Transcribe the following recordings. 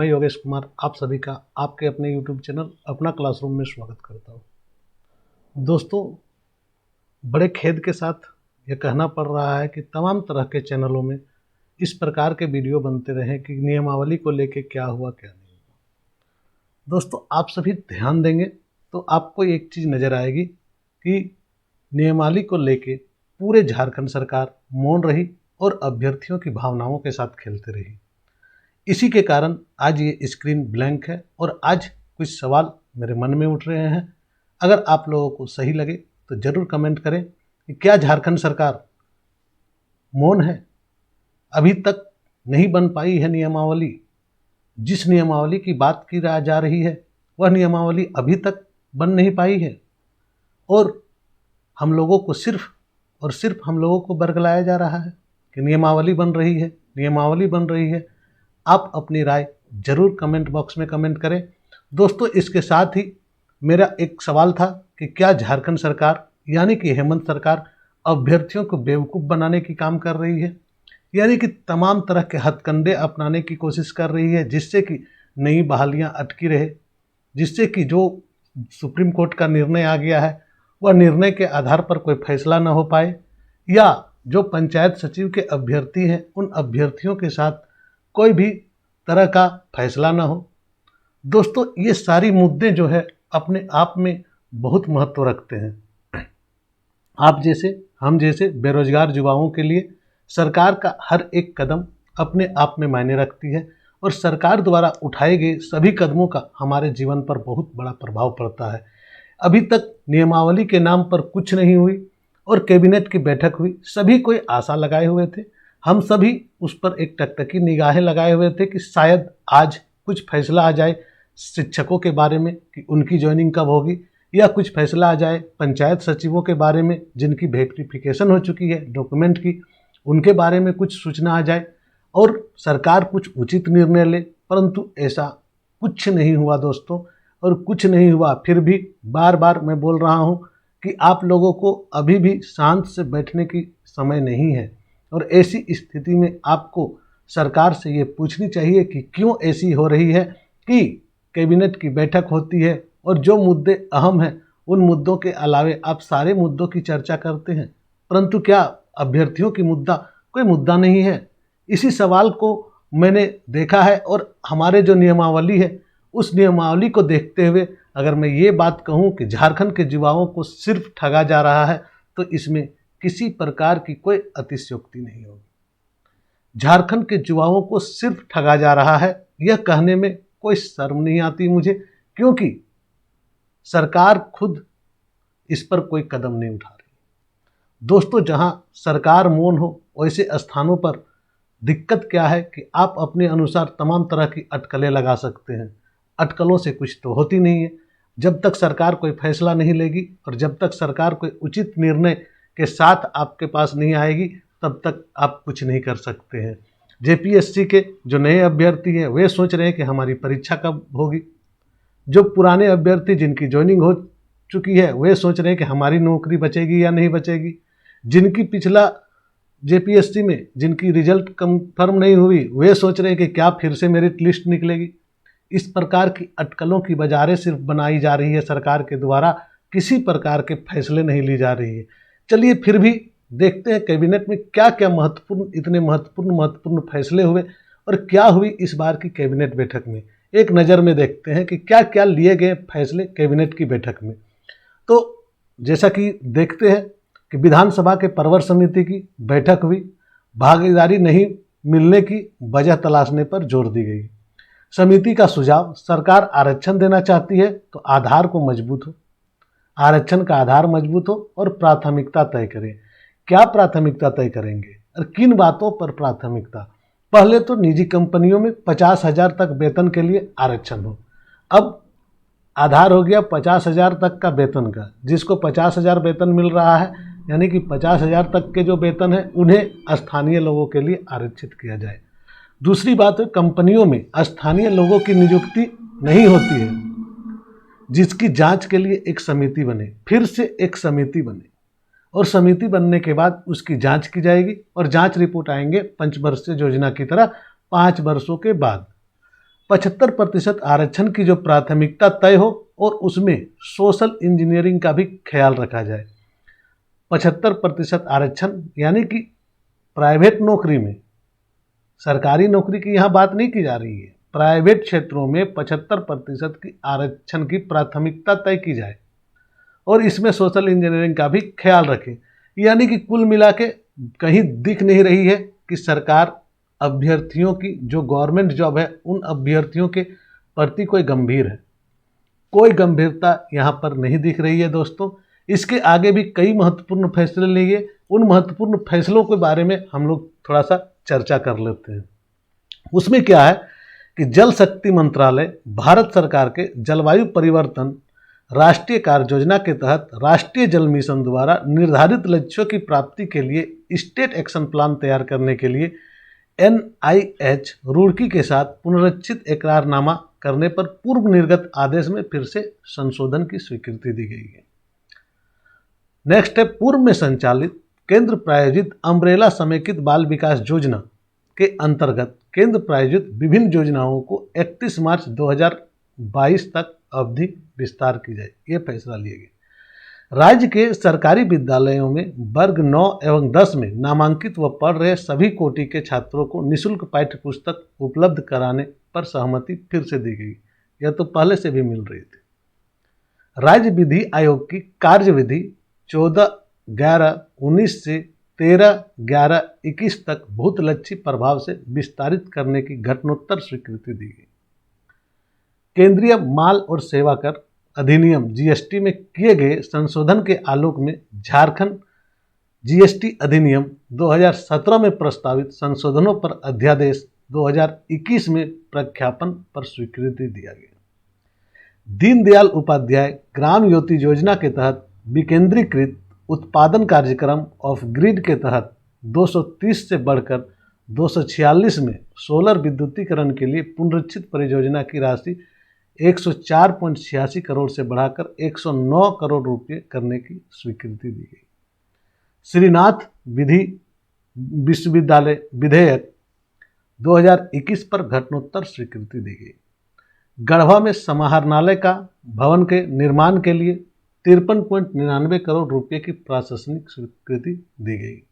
मैं योगेश कुमार आप सभी का आपके अपने YouTube चैनल अपना क्लासरूम में स्वागत करता हूँ। दोस्तों, बड़े खेद के साथ ये कहना पड़ रहा है कि तमाम तरह के चैनलों में इस प्रकार के वीडियो बनते रहे कि नियमावली को लेके क्या हुआ क्या नहीं हुआ। दोस्तों, आप सभी ध्यान देंगे तो आपको एक चीज़ नज़र आएगी कि नियमावली को लेके पूरे झारखंड सरकार मौन रही और अभ्यर्थियों की भावनाओं के साथ खेलते रही। इसी के कारण आज ये स्क्रीन ब्लैंक है और आज कुछ सवाल मेरे मन में उठ रहे हैं। अगर आप लोगों को सही लगे तो ज़रूर कमेंट करें कि क्या झारखंड सरकार मौन है, अभी तक नहीं बन पाई है नियमावली। जिस नियमावली की बात की जा रही है वह नियमावली अभी तक बन नहीं पाई है और हम लोगों को सिर्फ और सिर्फ हम लोगों को बरगलाया जा रहा है कि नियमावली बन रही है, नियमावली बन रही है। आप अपनी राय जरूर कमेंट बॉक्स में कमेंट करें। दोस्तों, इसके साथ ही मेरा एक सवाल था कि क्या झारखंड सरकार यानी कि हेमंत सरकार अभ्यर्थियों को बेवकूफ़ बनाने की काम कर रही है, यानी कि तमाम तरह के हथकंडे अपनाने की कोशिश कर रही है जिससे कि नई बहालियां अटकी रहे, जिससे कि जो सुप्रीम कोर्ट का निर्णय आ गया है वह निर्णय के आधार पर कोई फैसला न हो पाए, या जो पंचायत सचिव के अभ्यर्थी हैं उन अभ्यर्थियों के साथ कोई भी तरह का फैसला ना हो। दोस्तों, ये सारी मुद्दे जो है अपने आप में बहुत महत्व रखते हैं। आप जैसे हम जैसे बेरोजगार युवाओं के लिए सरकार का हर एक कदम अपने आप में मायने रखती है और सरकार द्वारा उठाए गए सभी कदमों का हमारे जीवन पर बहुत बड़ा प्रभाव पड़ता है। अभी तक नियमावली के नाम पर कुछ नहीं हुई और कैबिनेट की बैठक हुई, सभी कोई आशा लगाए हुए थे। हम सभी उस पर एक टकटकी निगाहें लगाए हुए थे कि शायद आज कुछ फैसला आ जाए शिक्षकों के बारे में कि उनकी ज्वाइनिंग कब होगी, या कुछ फैसला आ जाए पंचायत सचिवों के बारे में जिनकी वेरिफिकेशन हो चुकी है डॉक्यूमेंट की, उनके बारे में कुछ सूचना आ जाए और सरकार कुछ उचित निर्णय ले। परंतु ऐसा कुछ नहीं हुआ दोस्तों, और कुछ नहीं हुआ। फिर भी बार बार मैं बोल रहा हूँ कि आप लोगों को अभी भी शांत से बैठने की समय नहीं है और ऐसी स्थिति में आपको सरकार से ये पूछनी चाहिए कि क्यों ऐसी हो रही है कि कैबिनेट की बैठक होती है और जो मुद्दे अहम हैं उन मुद्दों के अलावे आप सारे मुद्दों की चर्चा करते हैं, परंतु क्या अभ्यर्थियों की मुद्दा कोई मुद्दा नहीं है। इसी सवाल को मैंने देखा है और हमारे जो नियमावली है उस नियमावली को देखते हुए अगर मैं ये बात कहूँ कि झारखंड के युवाओं को सिर्फ ठगा जा रहा है तो इसमें किसी प्रकार की कोई अतिशयोक्ति नहीं होगी। झारखंड के युवाओं को सिर्फ ठगा जा रहा है यह कहने में कोई शर्म नहीं आती मुझे, क्योंकि सरकार खुद इस पर कोई कदम नहीं उठा रही। दोस्तों, जहां सरकार मौन हो वैसे स्थानों पर दिक्कत क्या है कि आप अपने अनुसार तमाम तरह की अटकलें लगा सकते हैं। अटकलों से कुछ तो होती नहीं है। जब तक सरकार कोई फैसला नहीं लेगी और जब तक सरकार कोई उचित निर्णय के साथ आपके पास नहीं आएगी तब तक आप कुछ नहीं कर सकते हैं। जेपीएससी के जो नए अभ्यर्थी हैं वे सोच रहे हैं कि हमारी परीक्षा कब होगी, जो पुराने अभ्यर्थी जिनकी ज्वाइनिंग हो चुकी है वे सोच रहे हैं कि हमारी नौकरी बचेगी या नहीं बचेगी, जिनकी पिछला जेपीएससी में जिनकी रिजल्ट कंफर्म नहीं हुई वे सोच रहे हैं कि क्या फिर से मेरिट लिस्ट निकलेगी। इस प्रकार की अटकलों की बाजारें सिर्फ बनाई जा रही है सरकार के द्वारा, किसी प्रकार के फैसले नहीं ली जा रही है। चलिए फिर भी देखते हैं कैबिनेट में क्या क्या इतने महत्वपूर्ण फैसले हुए और क्या हुई इस बार की कैबिनेट बैठक में। एक नज़र में देखते हैं कि क्या क्या लिए गए फैसले कैबिनेट की बैठक में। तो जैसा कि देखते हैं कि विधानसभा के प्रवर समिति की बैठक हुई, भागीदारी नहीं मिलने की वजह तलाशने पर जोर दी गई। समिति का सुझाव, सरकार आरक्षण देना चाहती है तो आधार को मजबूत हो, आरक्षण का आधार मजबूत हो और प्राथमिकता तय करें। क्या प्राथमिकता तय करेंगे और किन बातों पर प्राथमिकता? पहले तो निजी कंपनियों में 50,000 तक वेतन के लिए आरक्षण हो। अब आधार हो गया 50,000 तक का वेतन का, जिसको 50,000 वेतन मिल रहा है यानी कि 50,000 तक के जो वेतन है उन्हें स्थानीय लोगों के लिए आरक्षित किया जाए। दूसरी बात है, कंपनियों में स्थानीय लोगों की नियुक्ति नहीं होती है, जिसकी जांच के लिए एक समिति बने, फिर से एक समिति बने और समिति बनने के बाद उसकी जांच की जाएगी और जांच रिपोर्ट आएंगे पंचवर्षीय योजना की तरह 5 वर्षों के बाद। 75% आरक्षण की जो प्राथमिकता तय हो और उसमें सोशल इंजीनियरिंग का भी ख्याल रखा जाए। 75% आरक्षण यानी कि प्राइवेट नौकरी में, सरकारी नौकरी की यहाँ बात नहीं की जा रही है, प्राइवेट क्षेत्रों में 75% की आरक्षण की प्राथमिकता तय की जाए और इसमें सोशल इंजीनियरिंग का भी ख्याल रखें। यानी कि कुल मिला के कहीं दिख नहीं रही है कि सरकार अभ्यर्थियों की जो गवर्नमेंट जॉब है उन अभ्यर्थियों के प्रति कोई गंभीर है। कोई गंभीरता यहाँ पर नहीं दिख रही है दोस्तों। इसके आगे भी कई महत्वपूर्ण फैसले लिए, उन महत्वपूर्ण फैसलों के बारे में हम लोग थोड़ा सा चर्चा कर लेते हैं। उसमें क्या है कि जल शक्ति मंत्रालय भारत सरकार के जलवायु परिवर्तन राष्ट्रीय कार्य योजना के तहत राष्ट्रीय जल मिशन द्वारा निर्धारित लक्ष्यों की प्राप्ति के लिए स्टेट एक्शन प्लान तैयार करने के लिए NIH रुड़की के साथ पुनरीक्षित इकरारनामा करने पर पूर्व निर्गत आदेश में फिर से संशोधन की स्वीकृति दी गई है। नेक्स्ट है, पूर्व में संचालित केंद्र प्रायोजित अम्ब्रेला समेकित बाल विकास योजना के अंतर्गत केंद्र प्रायोजित विभिन्न योजनाओं को 31 मार्च 2022 तक अवधि विस्तार की जाए, ये फैसला लिए गए। राज्य के सरकारी विद्यालयों में वर्ग 9 एवं 10 में नामांकित व पढ़ रहे सभी कोटि के छात्रों को निःशुल्क पाठ्य पुस्तक उपलब्ध कराने पर सहमति फिर से दी गई। यह तो पहले से भी मिल रही थी। राज्य विधि आयोग की कार्यविधि 14/11/19 से 13/11/21 तक भूतलक्षी प्रभाव से विस्तारित करने की घटनोत्तर स्वीकृति दी गई। केंद्रीय माल और सेवा कर अधिनियम GST में किए गए संशोधन के आलोक में झारखंड GST अधिनियम 2017 में प्रस्तावित संशोधनों पर अध्यादेश 2021 में प्रख्यापन पर स्वीकृति दिया गया। दीनदयाल उपाध्याय ग्राम ज्योति योजना के तहत विकेंद्रीकृत उत्पादन कार्यक्रम ऑफ ग्रिड के तहत 230 से बढ़कर 246 में सोलर विद्युतीकरण के लिए पुनरीक्षित परियोजना की राशि 104.86 करोड़ से बढ़ाकर 109 करोड़ रुपये करने की स्वीकृति दी गई। श्रीनाथ विधि विश्वविद्यालय विधेयक 2021 पर घटनोत्तर स्वीकृति दी गई। गढ़वा में समाहरणालय का भवन के निर्माण के लिए 53.99 करोड़ रुपये की प्रशासनिक स्वीकृति दी गई।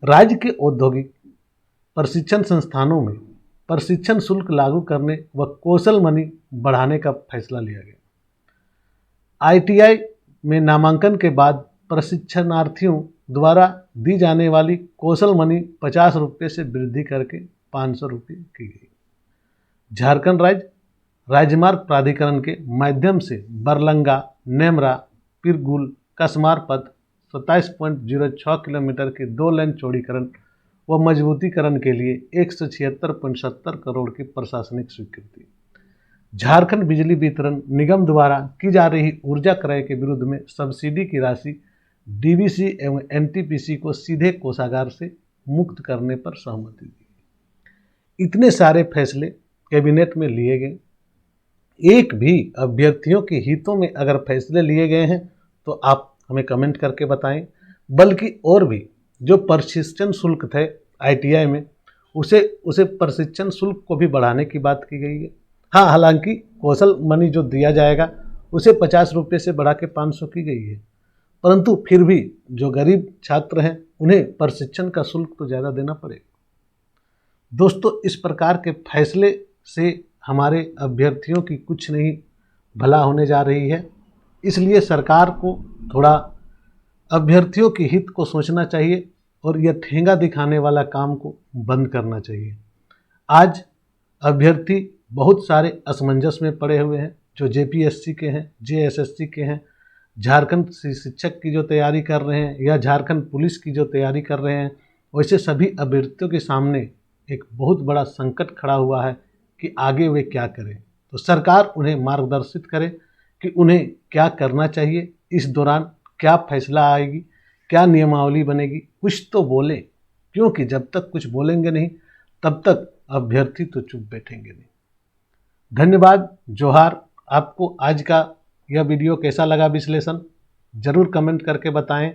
राज्य के औद्योगिक प्रशिक्षण संस्थानों में प्रशिक्षण शुल्क लागू करने व कौशल मनी बढ़ाने का फैसला लिया गया। ITI में नामांकन के बाद प्रशिक्षणार्थियों द्वारा दी जाने वाली कौशल मनी 50 रुपये से वृद्धि करके 500 रुपये की गई। झारखंड राज्य राजमार्ग प्राधिकरण के माध्यम से बरलंगा, नेमरा, पिरगुल, कसमार पथ 27.06 किलोमीटर के 2 लेन चौड़ीकरण व मजबूतीकरण के लिए 176.70 करोड़ की प्रशासनिक स्वीकृति। झारखंड बिजली वितरण निगम द्वारा की जा रही ऊर्जा क्रय के विरुद्ध में सब्सिडी की राशि DVC एवं NTPC को सीधे कोषागार से मुक्त करने पर सहमति दी। इतने सारे फैसले कैबिनेट में लिए गए। एक भी अभ्यर्थियों के हितों में अगर फैसले लिए गए हैं तो आप हमें कमेंट करके बताएं। बल्कि और भी जो प्रशिक्षण शुल्क थे ITI में उसे प्रशिक्षण शुल्क को भी बढ़ाने की बात की गई है। हाँ, हालांकि कौशल मनी जो दिया जाएगा उसे 50 रुपये से बढ़ा के 500 की गई है, परंतु फिर भी जो गरीब छात्र हैं उन्हें प्रशिक्षण का शुल्क तो ज़्यादा देना पड़ेगा। दोस्तों, इस प्रकार के फैसले से हमारे अभ्यर्थियों की कुछ नहीं भला होने जा रही है। इसलिए सरकार को थोड़ा अभ्यर्थियों के हित को सोचना चाहिए और यह ठेंगा दिखाने वाला काम को बंद करना चाहिए। आज अभ्यर्थी बहुत सारे असमंजस में पड़े हुए हैं, जो JPSC के हैं, JSSC के हैं, झारखंड शिक्षक की जो तैयारी कर रहे हैं या झारखंड पुलिस की जो तैयारी कर रहे हैं, वैसे सभी अभ्यर्थियों के सामने एक बहुत बड़ा संकट खड़ा हुआ है कि आगे वे क्या करें। तो सरकार उन्हें मार्गदर्शित करे कि उन्हें क्या करना चाहिए, इस दौरान क्या फैसला आएगी, क्या नियमावली बनेगी, कुछ तो बोले, क्योंकि जब तक कुछ बोलेंगे नहीं तब तक अभ्यर्थी तो चुप बैठेंगे नहीं। धन्यवाद, जोहार। आपको आज का यह वीडियो कैसा लगा विश्लेषण जरूर कमेंट करके बताएं।